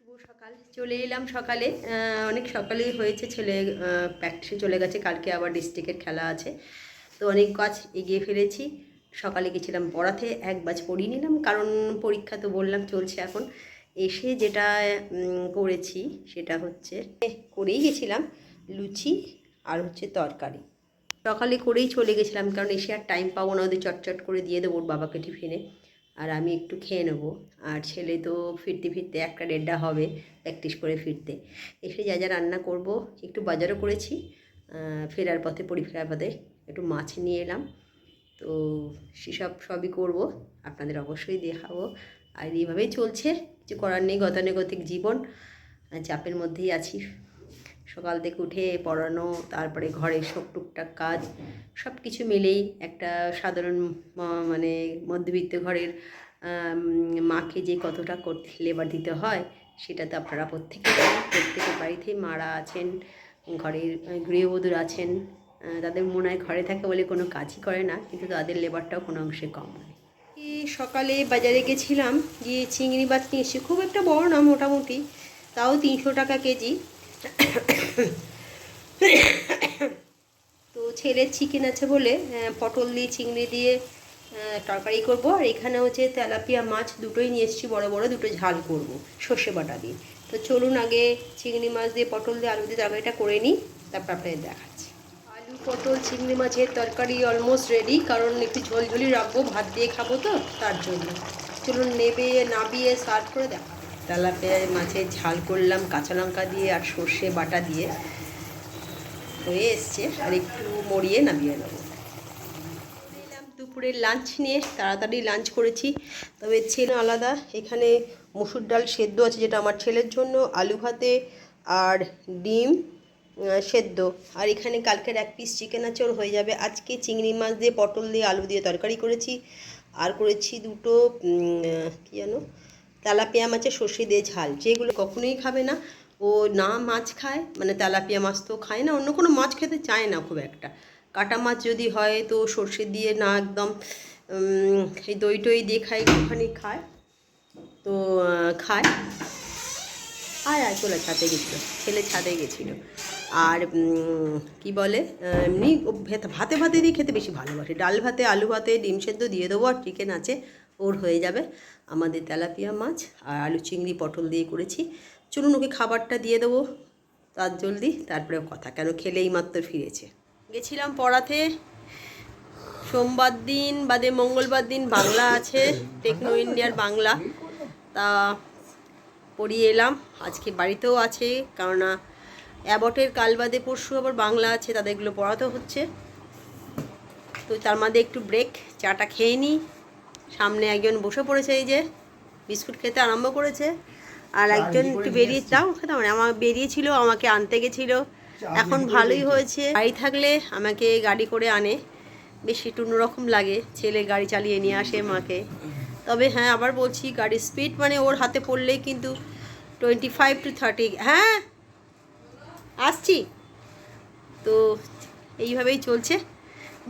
শুভ সকাল। চলে এলাম সকালে, অনেক সকালেই হয়েছে। ছেলে প্র্যাকটিসে চলে গেছে, কালকে আবার ডিস্ট্রিক্টের খেলা আছে, তো অনেক কাজ এগিয়ে ফেলেছি। সকালে গেছিলাম পড়াতে, এক ব্যাচ পড়িয়ে নিলাম, কারণ পরীক্ষা তো বললাম চলছে এখন। এসে যেটা করেছি সেটা হচ্ছে করেই গেছিলাম লুচি আর হচ্ছে তরকারি। সকালে করেই চলে গেছিলাম, কারণ এসে আর টাইম পাবো না, ওদের চটচট করে দিয়ে দেবো ওর বাবাকে টিফিনে, আর আমি একটু খেয়ে নেবো। আর ছেলে তো ফিরতে ফিরতে 1টা 1:30 হবে প্র্যাকটিস করে ফিরতে। এসে যা যা রান্না করব, একটু বাজারও করেছি, ফেরার পথে ফেরার পথে একটু মাছ নিয়ে এলাম, তো সবই করব, আপনাদের অবশ্যই দেখাবো। আর এইভাবেই চলছে, কিছু করার নেই, গতানুগতিক জীবন, চাপের মধ্যেই আছি। সকাল থেকে উঠে পড়ানো, তারপরে ঘরের সব টুকটাক কাজ, সব কিছু মিলেই একটা সাধারণ মানে মধ্যবিত্ত ঘরের মাকে যে কতটা লেবার দিতে হয় সেটা তো আপনারা প্রত্যেকের বাড়িতেই মারা আছেন, ঘরের গৃহবধূ আছেন, তাদের মনে হয় ঘরে থাকে বলে কোনো কাজই করে না, কিন্তু তাদের লেবারটাও কোনো অংশে কম নয়। সকালে বাজারে গেছিলাম, গিয়ে চিংড়ি মাছ নিয়ে এসেছি, খুব একটা বড় না, মোটামুটি তাও 300 টাকা কেজি। তো ছেলের চিকেন আছে বলে পটল দিয়ে চিংড়ি দিয়ে তরকারি করব, আর এখানে হচ্ছে তেলাপিয়া মাছ দুটোই নিয়ে এসেছি, বড় বড় দুটো, ঝাল করব সর্ষে বাটা দিয়ে। তো চলুন আগে চিংড়ি মাছ দিয়ে পটল দিয়ে আলু দিয়ে তরকারিটা করে নিই, তারপর আপনাদের দেখাচ্ছি। আলু পটল চিংড়ি মাছের তরকারি অলমোস্ট রেডি, কারণ একটু ঝোলঝোলি রাখবো, ভাত দিয়ে খাবো তো তার জন্য। চলুন নাবিয়ে সার্ভ করে দেখা। তেলাপিয়া মাছের ঝাল করলাম কাঁচা লঙ্কা দিয়ে আর সর্ষে বাটা দিয়ে, হয়ে এসছে, আর একটু মরিয়ে নামিয়ে নেবো। দুপুরের লাঞ্চ নিয়ে তাড়াতাড়ি লাঞ্চ করেছি, তবে ছেলে আলাদা। এখানে মসুর ডাল সেদ্ধ আছে, যেটা আমার ছেলের জন্য, আলু ভাতে আর ডিম সেদ্ধ, আর এখানে কালকের 1 পিস চিকেন আছে, ওর হয়ে যাবে। আজকে চিংড়ি মাছ দিয়ে পটল দিয়ে আলু দিয়ে তরকারি করেছি, আর করেছি দুটো কী জানো তেলাপিয়া মাছের সর্ষে দিয়ে ঝাল, যেগুলো কখনোই খাবে না ও, না মাছ খায়, মানে তেলাপিয়া মাছ তো খায় না, অন্য কোনো মাছ খেতে চায় না খুব একটা। কাটা মাছ যদি হয় তো সর্ষে দিয়ে না, একদম এই দই টই দিয়ে খায়, একটুখানি খায়, তো খায়। চলে ছাদে গেছিলো, ছেলে ছাদে গেছিলো। আর কি বলে, এমনি ভাতে ভাতে দিয়ে খেতে বেশি ভালোবাসে, ডাল ভাতে আলু ভাতে ডিম সেদ্ধ দিয়ে দেবো, আর চিকেন আছে, ওর হয়ে যাবে। আমাদের তেলাপিয়া মাছ আর আলু চিংড়ি পটল দিয়ে করেছি। চলুন ওকে খাবারটা দিয়ে দেবো তার জলদি, তারপরে কথা, কেন খেলেই মাত্র ফিরেছে। গেছিলাম পড়াতে, সোমবার দিন বাদে মঙ্গলবার দিন বাংলা আছে, টেকনো ইন্ডিয়ার বাংলা, তা পড়িয়ে এলাম। আজকে বাড়িতেও আছে, কেননা অ্যাবটের কাল বাদে পরশু আবার বাংলা আছে, তাদেরগুলো পড়াতে হচ্ছে। তো তার মধ্যে একটু ব্রেক, চাটা খেয়ে নিই। সামনে একজন বসে পড়েছে, এই যে বিস্কুট খেতে আরম্ভ করেছে, আর একজন একটু বেরিয়ে যাও খেতে, মানে আমার বেরিয়েছিল, আমাকে আনতে গেছিলো। এখন ভালোই হয়েছে, বাড়ি থাকলে আমাকে গাড়ি করে আনে, বেশ একটু অন্যরকম লাগে, ছেলে গাড়ি চালিয়ে নিয়ে আসে মাকে। তবে হ্যাঁ, আবার বলছি, গাড়ির স্পিড মানে ওর হাতে পড়লেই কিন্তু 25 to 30। হ্যাঁ আসছি। তো এইভাবেই চলছে,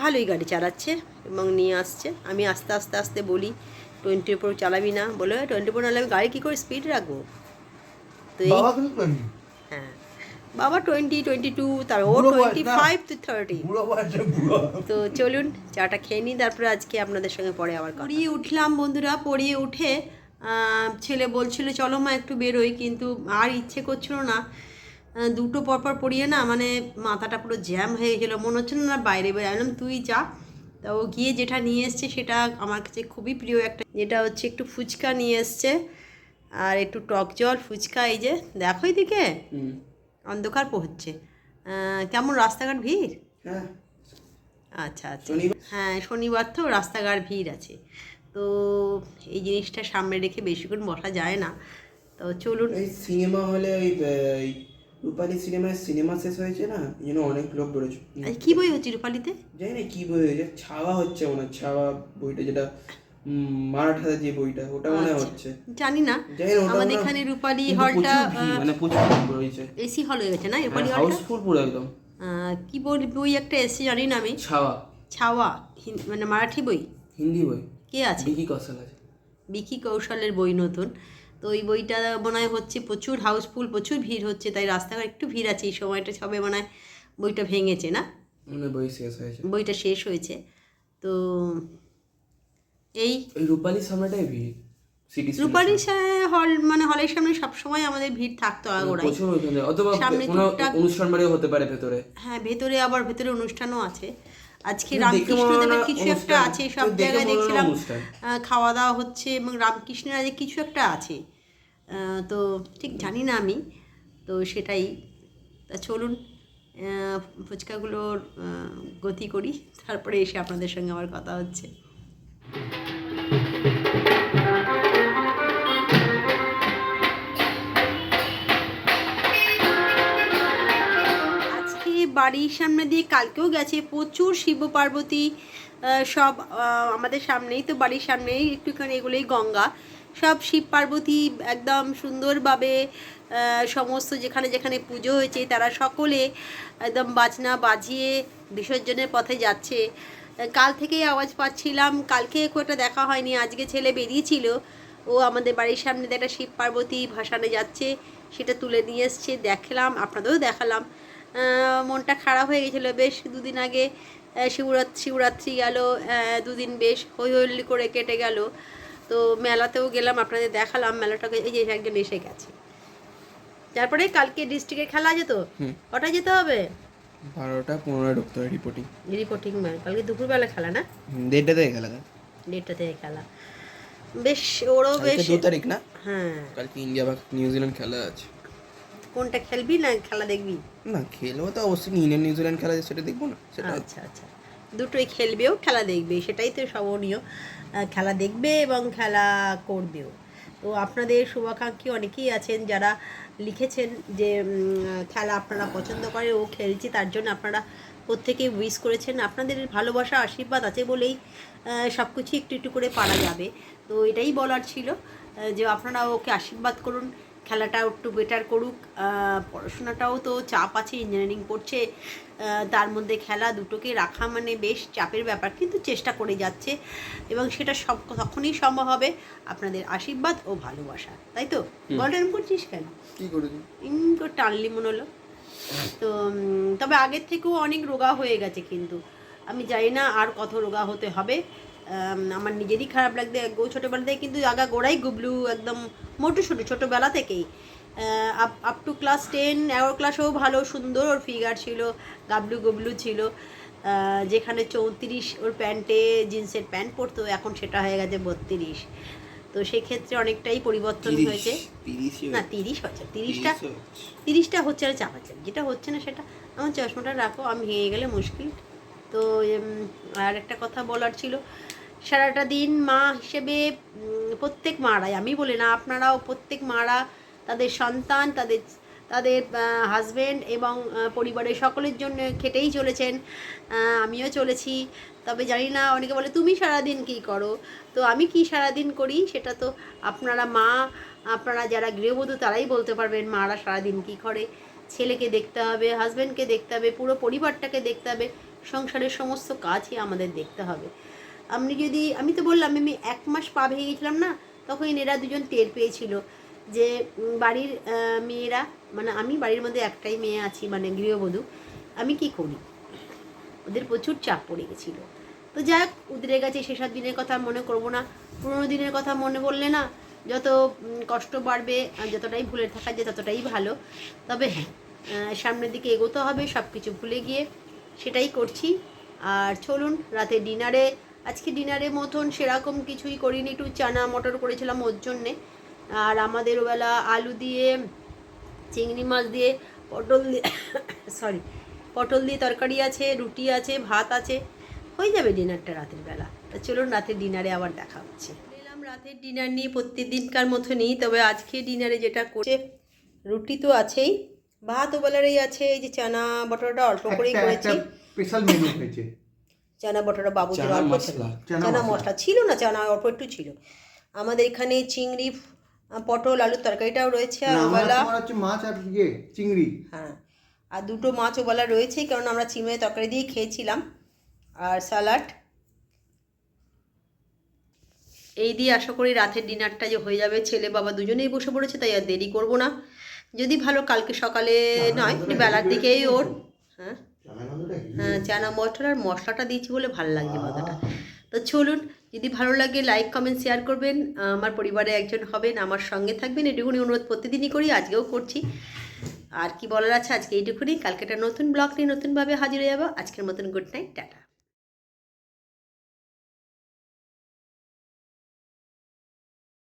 ভালোই গাড়ি চালাচ্ছে এবং নিয়ে আসছে। আমি আস্তে আস্তে আস্তে বলি 20-এর উপর চালাবি না, বলে 20 উপর নাহলে আমি গাড়ি কী করে স্পিড রাখবো। তো এই হ্যাঁ, বাবা 20-22, তার ও 25 to 30। তো চলুন চাটা খেয়ে নিই, তারপরে আজকে আপনাদের সঙ্গে পরে আবার পড়িয়ে উঠলাম বন্ধুরা। পড়িয়ে উঠে ছেলে বলছিল চলো মা একটু বেরোই, কিন্তু আর ইচ্ছে করছিল না। দুটো পরপর পড়িয়ে না, মানে মাথাটা পুরো জ্যাম হয়ে গেছিলো, মনে হচ্ছিল না বাইরে বেরোলাম, তুই যা। তা ও গিয়ে যেটা নিয়ে এসছে সেটা আমার কাছে খুবই প্রিয় একটা, যেটা হচ্ছে একটু ফুচকা নিয়ে এসছে, আর একটু টক জল, ফুচকা। এই যে দেখো এদিকে অন্ধকার হচ্ছে, কেমন রাস্তাঘাট ভিড়। আচ্ছা আচ্ছা, হ্যাঁ শনিবার তো রাস্তাঘাট ভিড় আছে, তো এই জিনিসটা সামনে রেখে বেশিক্ষণ বসা যায় না। তো চলুন, এই সিনেমা হলে ওই রূপালী সিনেমা শেষ হয়েছে না, এই জন্য অনেক লোক বেরোচ্ছে। কি বই হচ্ছে রূপালীতে? জানি না কি বই হয়েছে, ছাওয়া হচ্ছে মনে হয়, ছাওয়া বইটা, যেটা মারাঠাতে যে বইটা, ওটা মনে হচ্ছে, জানি না। আমাদের এখানে রূপালী হলটা মানে প্রচুর রয়েছে, এসি হল হয়ে গেছে না রূপালী হলটা, হাউসফুল পুরো একদম। কি বই একটা এসি জানি না আমি, ছাওয়া মানে মারাঠি বই, হিন্দি বই, কে আছে? বিকি কৌশল আছে, বিকি কৌশলের বই নতুন। তো তো ওই বইটা মনে হয় হচ্ছে প্রচুর হাউসফুল, প্রচুর ভিড় হচ্ছে, তাই রাস্তাঘাট একটু ভিড় আছে এই সময়টা, সবে মনে হয় বইটা ভেঙেছে না, মানে বই শেষ হয়েছে, বইটা শেষ হয়েছে। তো এই ওই রূপালীর সামনেটাই ভিড়, সিটি রূপালী হল, মানে হলের সামনে সবসময় আমাদের ভিড় থাকতো আগাগোড়াই, প্রচুর ওইখানে, অথবা সামনে কোনো টুকটাক অনুষ্ঠান বাড়িও হতে পারে ভেতরে। হ্যাঁ, ভেতরে আবার ভেতরে অনুষ্ঠানও আছে। আজকে দেখে রামকৃষ্ণদেবের মনে হয় কিছু একটা অনুষ্ঠান, আছে, তো সব দেখে জায়গায় মনে হয় দেখছিলাম অনুষ্ঠান। খাওয়া দাওয়া হচ্ছে, এবং রামকৃষ্ণের আজ কিছু একটা আছে, তো ঠিক জানি না আমি, তো সেটাই। তা চলুন ফুচকাগুলোর গতি করি, তারপরে এসে আপনাদের সঙ্গে আমার কথা হচ্ছে। আজকে বাড়ির সামনে দিয়ে কালকেও গেছে প্রচুর শিব পার্বতী, সব আমাদের সামনেই তো, বাড়ির সামনেই একটুখানি এগুলোই গঙ্গা, সব শিব পার্বতী একদম সুন্দরভাবে সমস্ত যেখানে যেখানে পুজো হয়েছে তারা সকলে একদম বাজনা বাজিয়ে বিসর্জনের পথে যাচ্ছে। কাল থেকেই আওয়াজ পাচ্ছিলাম, কালকে খুব একটা দেখা হয়নি, আজকে ছেলে বেরিয়েছিল, ও আমাদের বাড়ির সামনে দিয়ে একটা শিব পার্বতী ভাসানে যাচ্ছে, সেটা তুলে নিয়ে এসছে, দেখলাম, আপনাদেরও দেখালাম। মনটা খারাপ হয়ে গেছিলো, বেশ দুদিন আগে শিবরাত্রি গেল, দুদিন বেশ হই হইলি করে কেটে গেল। তো মেলাতেও গেলাম, আপনাদের দেখালাম মেলাটাকে, এই যে একজন এসে গেছে। তারপরে কালকে ডিস্ট্রিক্টের খেলা আছে তো, কটায় যেতে হবে? 12:15 ঢুকতে হয় রিপোর্টিং। রিপোর্টিং ম্যাচ কালকে দুপুরবেলা খেলা না, 1:30 থেকে খেলা, 1:30 থেকে খেলা, বেশ ওরও বেশ 2 তারিখ না? হ্যাঁ, কালকে ইন্ডিয়া বা নিউজিল্যান্ড খেলা আছে। কোনটা খেলবি না খেলা দেখবি? না খেলবো তো অবশ্যই, ইন্ডিয়া নিউজিল্যান্ড খেলা সেটা দেখবো না, সেটা আচ্ছা আচ্ছা, দুটোই খেলবেও খেলা দেখবে, সেটাই তো শোভনীয়, খেলা দেখবে এবং খেলা করবেও। তো আপনাদের শুভাকাঙ্ক্ষী অনেকেই আছেন যারা লিখেছেন যে খেলা আপনারা পছন্দ করে, ও খেলছে, তার জন্য আপনারা প্রত্যেকেই উইশ করেছেন, আপনাদের ভালোবাসা আশীর্বাদ আছে বলেই সব কিছু একটু একটু করে পারা যাবে। তো এটাই বলার ছিল, যে আপনারা ওকে আশীর্বাদ করুন, খেলাটাও একটু বেটার করুক, পড়াশোনাটাও তো চাপ আছে, ইঞ্জিনিয়ারিং পড়ছে, তার মধ্যে খেলা, দুটোকে রাখা মানে বেশ চাপের ব্যাপার, কিন্তু চেষ্টা করে যাচ্ছে, এবং সেটা সব তখনই সম্ভব হবে আপনাদের আশীর্বাদ ও ভালোবাসা, তাই তো? বলটা এরকম করছিস কেন, কি করেছি তো টানলি মনে হলো। তো তবে আগের থেকেও অনেক রোগা হয়ে গেছে, কিন্তু আমি জানি না আর কত রোগা হতে হবে। আমার নিজেরই খারাপ লাগবে, ছোটোবেলা থেকে কিন্তু আগা গোড়াই গুবলু, একদম মোটু ছোটোবেলা থেকেই, আপ টু ক্লাস 10, 11 ক্লাসেও ভালো সুন্দর ওর ফিগার ছিল, গাবলু গুবলু ছিল, যেখানে 34 ওর প্যান্টে জিন্সের প্যান্ট পরতো, এখন সেটা হয়ে গেছে 32। তো সেক্ষেত্রে অনেকটাই পরিবর্তন হয়েছে। না 30 হচ্ছে, 30টা হচ্ছে না, চাপাচ্ছে যেটা হচ্ছে না সেটা। আমার চশমাটা রাখো, আমি ভেঙে গেলে মুশকিল। তো আর একটা কথা বলার ছিল, সারাটা দিন মা হিসেবে প্রত্যেক মারাই, আমি বলি না, আপনারাও প্রত্যেক মারা তাদের সন্তান, তাদের তাদের হাজব্যান্ড এবং পরিবারের সকলের জন্য খেটেই চলেছেন, আমিও চলেছি। তবে জানি না, অনেকে বলে তুমি সারাদিন কী করো, তো আমি কি সারাদিন করি সেটা তো আপনারা মা, আপনারা যারা গৃহবধূ তারাই বলতে পারবেন মারা সারাদিন কী করে। ছেলেকে দেখতে হবে, হাজব্যান্ডকে দেখতে হবে, পুরো পরিবারটাকে দেখতে হবে, সংসারের সমস্ত কাজই আমাদের দেখতে হবে। আমি তো বললাম, আমি 1 মাস পা ভেঙে গেছিলাম না, তখন এরা দুজন টের পেয়েছিল যে বাড়ির মেয়েরা, মানে আমি বাড়ির মধ্যে একটাই মেয়ে আছি, মানে গৃহবধূ, আমি কি করি, ওদের প্রচুর চাপ পড়ে গেছিলো। তো যাক, উদরে গেছে, সেসব দিনের কথা মনে করবো না, পুরোনো দিনের কথা মনে পড়লে না যত কষ্ট বাড়বে, যতটাই ভুলে থাকা যায় ততটাই ভালো। তবে হ্যাঁ, সামনের দিকে এগোতে হবে, সব কিছু ভুলে গিয়ে, সেটাই করছি। আর চলুন রাতে ডিনারে, আজকে ডিনারের মতন সেরকম কিছুই করিনি, একটু চানা মটর করেছিলাম ওর জন্যে, আর আমাদের ওবেলা আলু দিয়ে, চিংড়ি মাছ দিয়ে, পটল দিয়ে তরকারি আছে, রুটি আছে, ভাত আছে, হয়ে যাবে ডিনারটা রাতের বেলা। তা চলুন রাতের ডিনারে আবার দেখা হচ্ছে। এলাম রাতের ডিনার নিয়ে, প্রত্যেক দিনকার মতনই, তবে আজকে ডিনারে যেটা করছে, রুটি তো আছেই, ভাত ওবেলারই আছে, এই যে চানা বটরটা অল্প করেই করেছি, স্পেশাল মেনু হয়েছে, চানা বটরটা বাবুদের চানা অল্প ছিল, মশলা। চানা মশলা ছিল না, চানা অল্প একটু ছিল। আমাদের এখানে চিংড়ি, পটল আলুর তরকারিটাও রয়েছে, আর ওবেলা তোমার হচ্ছে মাছ আর চিংড়ি, হ্যাঁ, আর দুটো মাছ ওবেলা রয়েছে, কারণ আমরা চিংড়ি তরকারি দিয়ে খেয়েছিলাম, আর স্যালাড। এই দিয়ে আশা করি রাতের ডিনারটা যে হয়ে যাবে। ছেলে বাবা দুজনেই বসে পড়েছে, তাই আর দেরি করব না। যদি ভালো কালকে সকালে নয়, বেলার দিকেই ওর হ্যাঁ হ্যাঁ চানা মটর আর মশলাটা দিয়েছি বলে ভালো লাগছে কথাটা। তো চলুন, যদি ভালো লাগে লাইক কমেন্ট শেয়ার করবেন, আমার পরিবারে একজন হবেন, আমার সঙ্গে থাকবেন, এটুকুনি অনুরোধ প্রতিদিনই করি, আজকেও করছি। আর কি বলার আছে আজকে এইটুকুনি, কালকে একটা নতুন ব্লগ নিয়ে নতুনভাবে হাজির হয়ে যাবো। আজকের মতন গুড নাইট, টাটা।